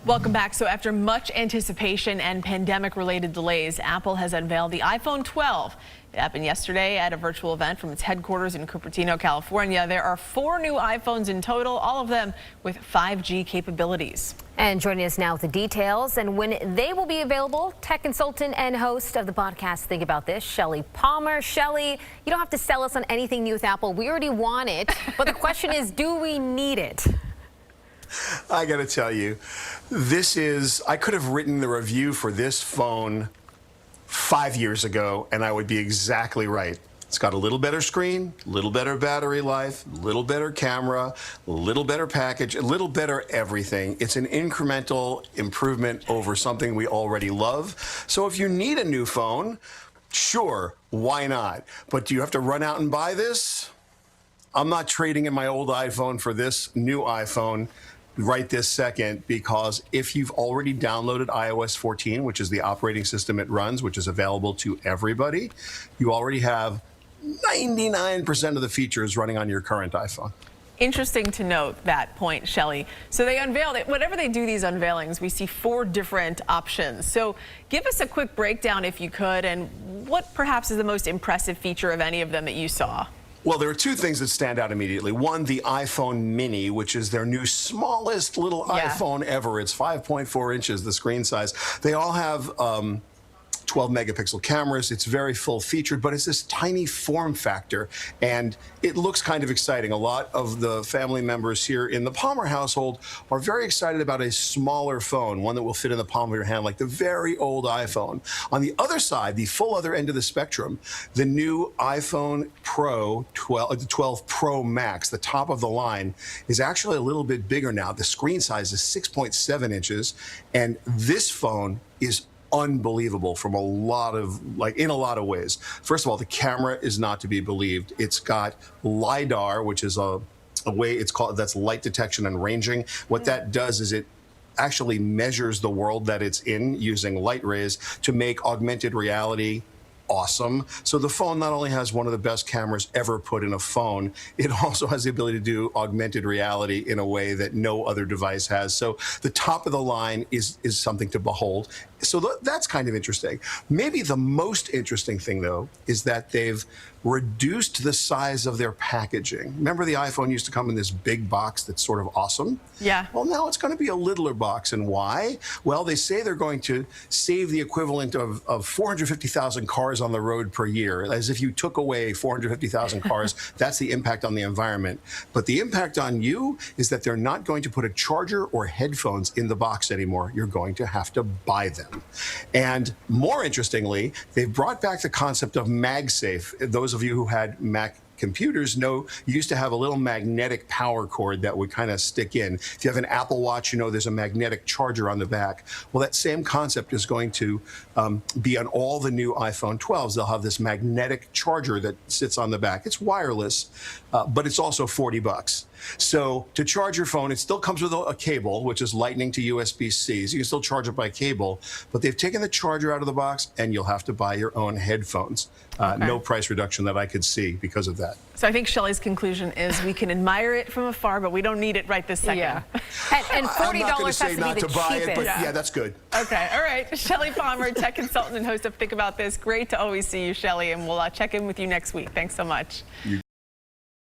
Welcome back. So after much anticipation and pandemic-related delays, Apple has unveiled the iPhone 12. It happened yesterday at a virtual event from its headquarters in Cupertino, California. There are 4 new iPhones in total, all of them with 5G capabilities. And joining us now with the details and when they will be available, tech consultant and host of the podcast Think About This, Shelly Palmer. Shelly, you don't have to sell us on anything new with Apple. We already want it. But the question is, do we need it? I got to tell you, I could have written the review for this phone 5 years ago, and I would be exactly right. It's got a little better screen, a little better battery life, a little better camera, a little better package, a little better everything. It's an incremental improvement over something we already love. So if you need a new phone, sure, why not? But do you have to run out and buy this? I'm not trading in my old iPhone for this new iPhone right this second, because if you've already downloaded iOS 14, which is the operating system it runs, which is available to everybody, you already have 99% of the features running on your current iPhone. Interesting to note that point, Shelly. So they unveiled it. Whenever they do these unveilings, we see 4 different options. So give us a quick breakdown, if you could, and what perhaps is the most impressive feature of any of them that you saw? Well, there are 2 things that stand out immediately. One, the iPhone Mini, which is their new smallest little iPhone ever. It's 5.4 inches, the screen size. They all have 12 megapixel cameras. It's very full featured, but it's this tiny form factor, and it looks kind of exciting. A lot of the family members here in the Palmer household are very excited about a smaller phone, one that will fit in the palm of your hand, like the very old iPhone. On the other side, the full other end of the spectrum, the new iPhone Pro 12, the 12 Pro Max, the top of the line, is actually a little bit bigger now. The screen size is 6.7 inches, and this phone is unbelievable from in a lot of ways. First of all, the camera is not to be believed. It's got LiDAR, which is a way that's light detection and ranging. What that does is it actually measures the world that it's in using light rays to make augmented reality awesome. So the phone not only has one of the best cameras ever put in a phone, it also has the ability to do augmented reality in a way that no other device has. So the top of the line is something to behold. So that's kind of interesting. Maybe the most interesting thing, though, is that they've reduced the size of their packaging. Remember, the iPhone used to come in this big box that's sort of awesome? Yeah. Well, now it's going to be a littler box. And why? Well, they say they're going to save the equivalent of 450,000 cars on the road per year. As if you took away 450,000 cars, that's the impact on the environment. But the impact on you is that they're not going to put a charger or headphones in the box anymore. You're going to have to buy them. And more interestingly, they've brought back the concept of MagSafe. Those of you who had Mac computers know you used to have a little magnetic power cord that would kind of stick in. If you have an Apple Watch, you know there's a magnetic charger on the back. Well, that same concept is going to be on all the new iPhone 12s. They'll have this magnetic charger that sits on the back. It's wireless, but it's also $40. So to charge your phone, it still comes with a cable, which is Lightning to USB-C. So you can still charge it by cable, but they've taken the charger out of the box, and you'll have to buy your own headphones. No price reduction that I could see because of that. So I think Shelly's conclusion is we can admire it from afar, but we don't need it right this second. Yeah. And $40 I'm not going to say has to not be the to buy cheapest. it, but yeah, that's good. Okay, all right. Shelly Palmer, tech consultant and host of Think About This. Great to always see you, Shelly, and we'll check in with you next week. Thanks so much.